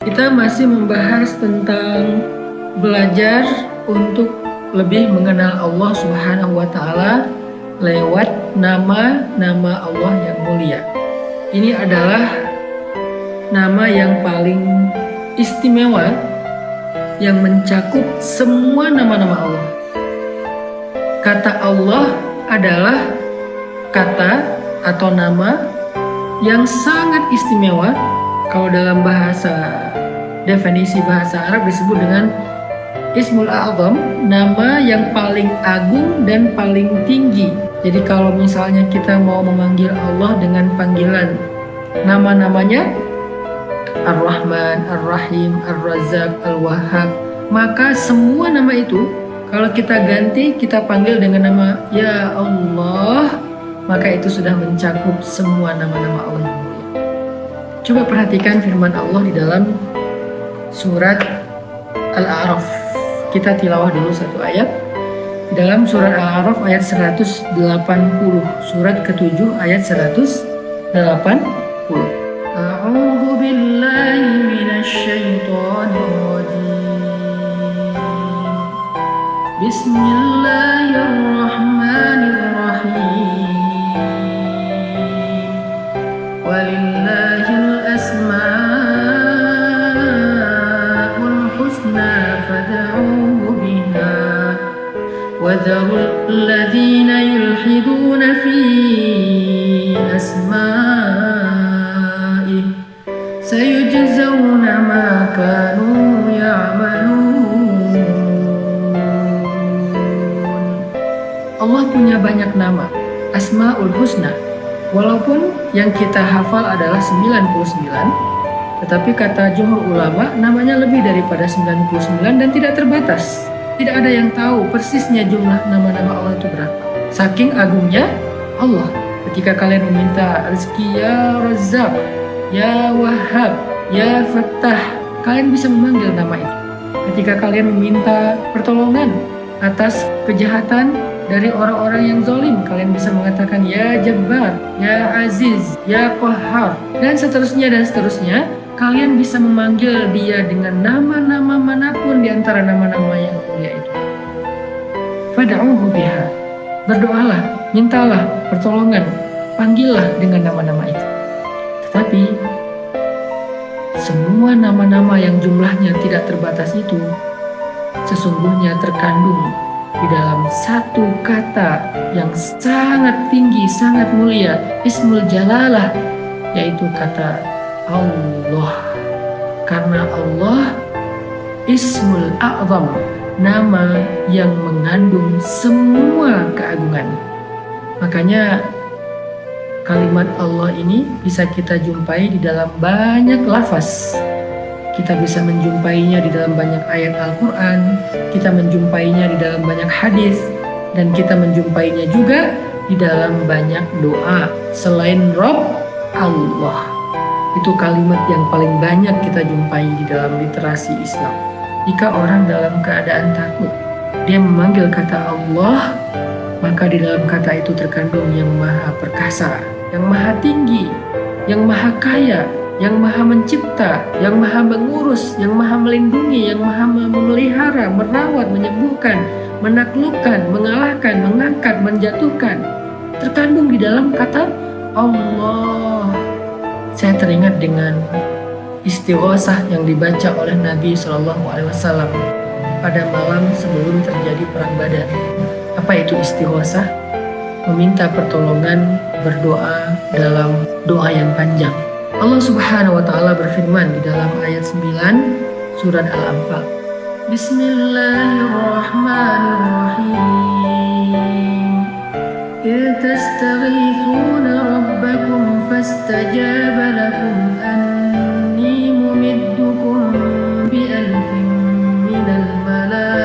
Kita masih membahas tentang belajar untuk lebih mengenal Allah Subhanahu wa Ta'ala lewat nama-nama Allah yang mulia. Ini adalah nama yang paling istimewa yang mencakup semua nama-nama Allah. Kata Allah adalah kata atau nama yang sangat istimewa. Kalau dalam definisi bahasa Arab disebut dengan Ismul A'zam, nama yang paling agung dan paling tinggi. Jadi kalau misalnya kita mau memanggil Allah dengan panggilan nama-namanya Ar-Rahman, Ar-Rahim, Ar-Razzaq, Al-Wahhab, maka semua nama itu kalau kita ganti, kita panggil dengan nama Ya Allah, maka itu sudah mencakup semua nama-nama Allah yang mulia. Coba perhatikan firman Allah di dalam surat Al-A'raf. Kita tilawah dulu satu ayat. Di dalam surat Al-A'raf ayat 180, surat ke-7 ayat 180. A'udzu billahi minasy syaithanir rajim. Bismillahirrahmanirrahim. Walillahil asmaul husna fad'uhu biha wadharul ladzina yulhiduna fi asma'ihi sayujzauna ma kanu ya'malun. Allah punya banyak nama, Asmaul Husna. Walaupun yang kita hafal adalah 99, tetapi kata jumhur ulama namanya lebih daripada 99 dan tidak terbatas. Tidak ada yang tahu persisnya jumlah nama-nama Allah itu berapa. Saking agungnya Allah. Ketika kalian meminta rezeki, Ya Razzaq, Ya Wahhab, Ya Fattah, kalian bisa memanggil nama itu. Ketika kalian meminta pertolongan atas kejahatan dari orang-orang yang zalim, kalian bisa mengatakan Ya Jabbar, Ya Aziz, Ya Qahhar, dan seterusnya dan seterusnya. Kalian bisa memanggil dia dengan nama-nama manapun di antara nama-nama yang mulia itu. Fad'uhu biha. Berdoalah, mintalah pertolongan, panggillah dengan nama-nama itu. Tetapi semua nama-nama yang jumlahnya tidak terbatas itu sesungguhnya terkandung di dalam satu kata yang sangat tinggi, sangat mulia, Ismul Jalalah, yaitu kata Allah. Karena Allah Ismul A'zam, nama yang mengandung semua keagungan. Makanya kalimat Allah ini bisa kita jumpai di dalam banyak lafaz. Kita bisa menjumpainya di dalam banyak ayat Al-Quran, kita menjumpainya di dalam banyak hadis, dan kita menjumpainya juga di dalam banyak doa selain Rabb, Allah. Itu kalimat yang paling banyak kita jumpai di dalam literasi Islam. Jika orang dalam keadaan takut, dia memanggil kata Allah, maka di dalam kata itu terkandung yang maha perkasa, yang maha tinggi, yang maha kaya, yang maha mencipta, yang maha mengurus, yang maha melindungi, yang maha memelihara, merawat, menyembuhkan, menaklukkan, mengalahkan, mengangkat, menjatuhkan. Terkandung di dalam kata Allah. Saya teringat dengan istighosah yang dibaca oleh Nabi SAW pada malam sebelum terjadi perang Badar. Apa itu istighosah? Meminta pertolongan, berdoa dalam doa yang panjang. Allah Subhanahu wa Ta'ala berfirman di dalam ayat 9 surat Al-Anfal. Bismillahirrahmanirrahim. إِذْ تَسْتَغِيثُونَ رَبَّكُمْ فَاسْتَجَابَ لَكُمْ أَنِّي مُمِدُّكُمْ بِأَلْفٍ مِّنَ الْمَلَائِكَةِ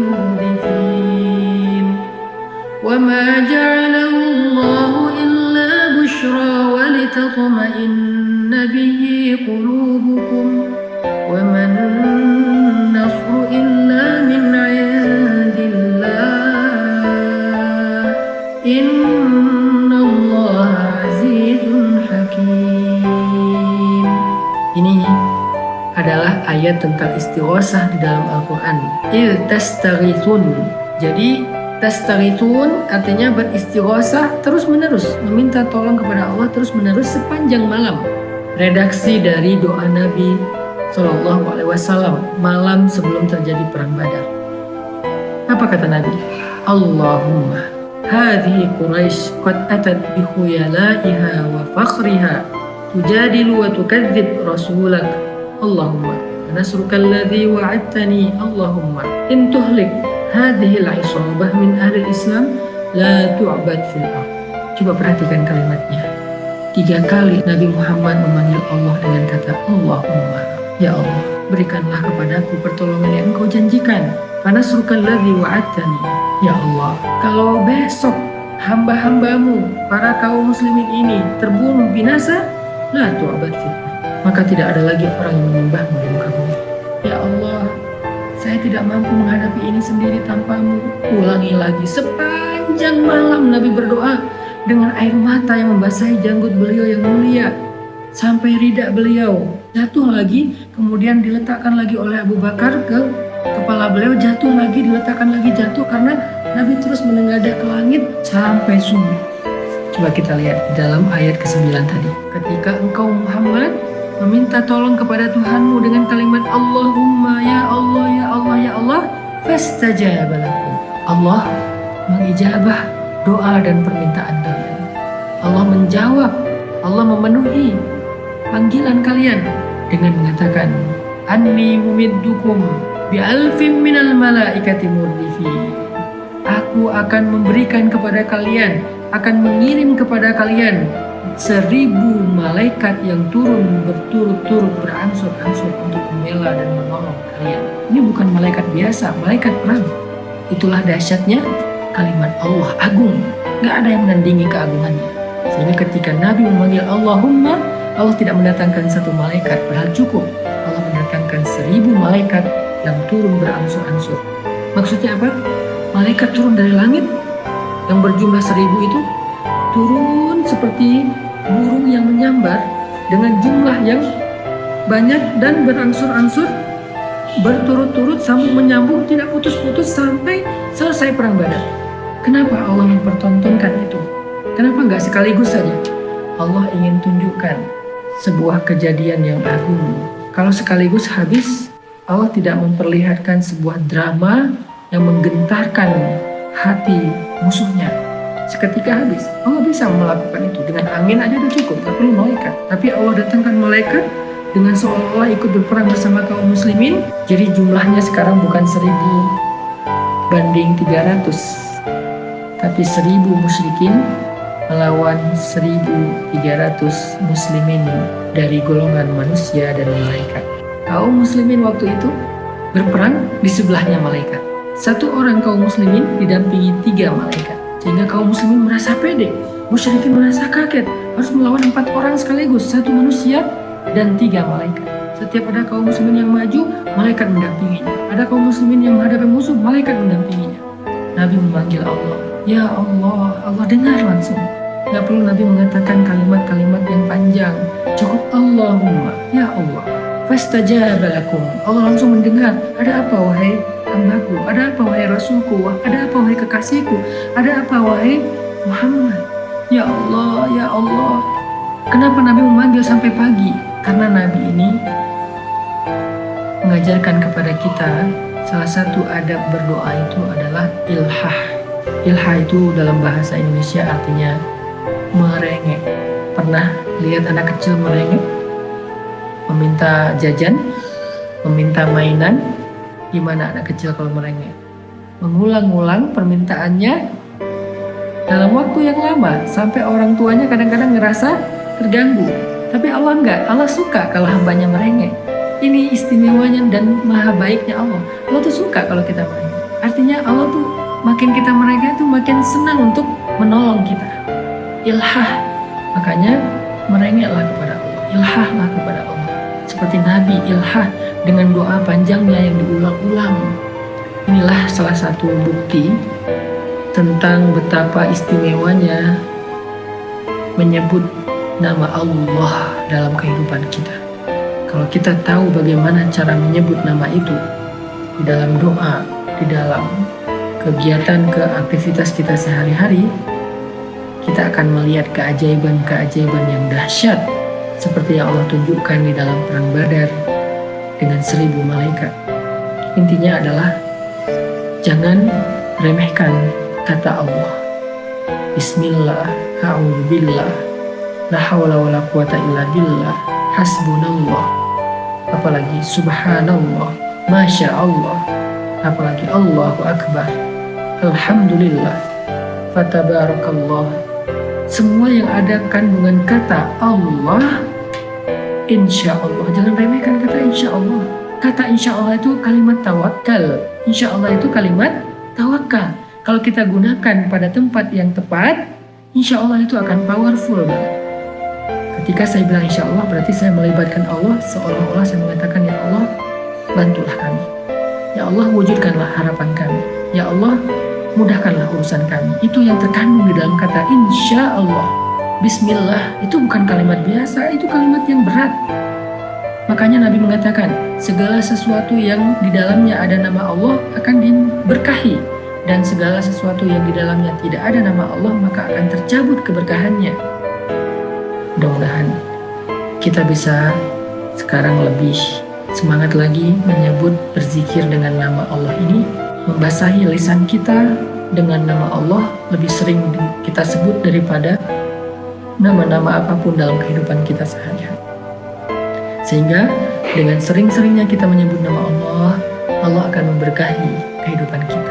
مُرْدِفِينَ وَمَا جَعَلَهُ اللَّهُ إِلَّا بُشْرَى وَلِتَطْمَئِنَّ بِهِ قُلُوبُكُمْ وَمَا النَّصْرُ إِلَّا مِنْ عِندِ اللَّهِ إِنَّ اللَّهَ عَزِيزٌ حَكِيمٌ. Ini adalah ayat tentang istighosah di dalam Al-Quran. Tastaghithun. Jadi tastaghithun artinya beristighosah terus menerus, meminta tolong kepada Allah terus menerus sepanjang malam. Redaksi dari doa Nabi Shallallahu Alaihi Wasallam malam sebelum terjadi perang Badar. Apa kata Nabi? Allahumma hadhihi Quraisy qad atat bi khuyalaiha wa fakhriha tujadilu wa tukadzib rasulak. Allahumma nasruka alladhi wa'adtani. Allahumma in tuhlik hadhihi al-isabah min ahli al-Islam la tu'bad fil ardh. Coba perhatikan kalimatnya. 3 kali Nabi Muhammad memanggil Allah dengan kata Allahumma. Ya Allah, berikanlah kepadaku pertolongan yang Engkau janjikan. Fanasruka alladhi wa'adtani. Ya Allah, kalau besok hamba-hambamu, para kaum muslimin ini terbunuh binasa, la tu'bad fil ardh, maka tidak ada lagi orang yang menyembahmu di muka bumi. Ya Allah, saya tidak mampu menghadapi ini sendiri tanpamu. Ulangi lagi. Sepanjang malam Nabi berdoa dengan air mata yang membasahi janggut beliau yang mulia sampai rida beliau jatuh lagi, kemudian diletakkan lagi oleh Abu Bakar ke kepala beliau, jatuh lagi, diletakkan lagi, jatuh, karena Nabi terus menengadah ke langit sampai subuh. Coba kita lihat dalam ayat ke-9 tadi. Ketika engkau Muhammad meminta tolong kepada Tuhanmu dengan kalimat Allahumma ya Allah ya Allah ya Allah, fastajaba lakum. Allah mengijabah doa dan permintaan kalian. Allah menjawab, Allah memenuhi panggilan kalian dengan mengatakan anni mumiddukum bi alfin minal malaikati murdifin. Aku akan memberikan kepada kalian, akan mengirim kepada kalian 1000 malaikat yang turun berturut-turut berangsur-angsur untuk membela dan menolong kalian. Ini bukan malaikat biasa, malaikat perang. Itulah dahsyatnya kalimat Allah, agung. Gak ada yang menandingi keagungannya. Sehingga ketika Nabi memanggil Allahumma, Allah tidak mendatangkan 1 malaikat, padahal cukup. Allah mendatangkan 1000 malaikat yang turun berangsur-angsur. Maksudnya apa? Malaikat turun dari langit yang berjumlah 1000 itu turun seperti burung yang menyambar dengan jumlah yang banyak dan berangsur-angsur berturut-turut sambung menyambung tidak putus-putus sampai selesai perang Badar. Kenapa Allah mempertontonkan itu? Kenapa nggak sekaligus saja? Allah ingin tunjukkan sebuah kejadian yang agung. Kalau sekaligus habis, Allah tidak memperlihatkan sebuah drama yang menggentarkan hati musuhnya. Seketika habis, Allah bisa melakukan itu. Dengan angin aja udah cukup, tak perlu malaikat. Tapi Allah datangkan malaikat dengan seolah-olah ikut berperang bersama kaum muslimin. Jadi jumlahnya sekarang bukan 1000 banding 300, tapi 1000 musyrikin melawan 1300 muslimin dari golongan manusia dan malaikat. Kaum muslimin waktu itu berperang di sebelahnya malaikat. 1 orang kaum muslimin didampingi 3 malaikat. Sehingga kaum muslimin merasa pede, musyrikin merasa kaget, harus melawan 4 orang sekaligus, 1 manusia dan 3 malaikat. Setiap ada kaum muslimin yang maju, malaikat mendampinginya. Ada kaum muslimin yang menghadapi musuh, malaikat mendampinginya. Nabi memanggil Allah, ya Allah, Allah dengar langsung. Gak perlu Nabi mengatakan kalimat-kalimat yang panjang, cukup Allahumma, ya Allah. Fastajaba lakum. Allah langsung mendengar. Ada apa wahai hambaku? Ada apa wahai Rasulku? Ada apa wahai kekasihku? Ada apa wahai Muhammad? Ya Allah, ya Allah. Kenapa Nabi memanggil sampai pagi? Karena Nabi ini mengajarkan kepada kita salah satu adab berdoa itu adalah ilhah. Ilhah itu dalam bahasa Indonesia artinya merengek. Pernah lihat anak kecil merengek? Meminta jajan, meminta mainan. Gimana anak kecil kalau merengek? Mengulang-ulang permintaannya dalam waktu yang lama sampai orang tuanya kadang-kadang ngerasa terganggu. Tapi Allah enggak, Allah suka kalau hambanya merengek. Ini istimewanya dan maha baiknya Allah. Allah tuh suka kalau kita merengek. Artinya Allah tuh makin kita merengek tuh makin senang untuk menolong kita. Ilhah, makanya merengeklah kepada Allah, ilhahlah kepada Allah. Seperti Nabi ilhah dengan doa panjangnya yang diulang-ulang. Inilah salah satu bukti tentang betapa istimewanya menyebut nama Allah dalam kehidupan kita. Kalau kita tahu bagaimana cara menyebut nama itu di dalam doa, di dalam kegiatan aktivitas kita sehari-hari, kita akan melihat keajaiban-keajaiban yang dahsyat seperti yang Allah tunjukkan di dalam perang Badar dengan 1000 malaikat. Intinya adalah jangan remehkan kata Allah. Bismillah, a'udzubillah, la haula wala quwata illa billah, hasbunallah, apalagi subhanallah, masya Allah, apalagi Allahu akbar, alhamdulillah, fatabarakallah. Semua yang ada kandungan kata Allah, insya Allah. Jangan remehkan kata insya Allah. Kata insya Allah itu kalimat tawakal. Insya Allah itu kalimat tawakal. Kalau kita gunakan pada tempat yang tepat, insya Allah itu akan powerful banget. Ketika saya bilang insya Allah, berarti saya melibatkan Allah, seolah-olah saya mengatakan, ya Allah, bantulah kami. Ya Allah, wujudkanlah harapan kami. Ya Allah, mudahkanlah urusan kami. Itu yang terkandung di dalam kata insya Allah. Bismillah itu bukan kalimat biasa, itu kalimat yang berat. Makanya Nabi mengatakan, segala sesuatu yang di dalamnya ada nama Allah akan diberkahi, dan segala sesuatu yang di dalamnya tidak ada nama Allah maka akan tercabut keberkahannya. Mudah-mudahan kita bisa sekarang lebih semangat lagi menyebut, berzikir dengan nama Allah ini, membasahi lisan kita dengan nama Allah lebih sering kita sebut daripada nama-nama apapun dalam kehidupan kita sehari-hari. Sehingga dengan sering-seringnya kita menyebut nama Allah, Allah akan memberkahi kehidupan kita.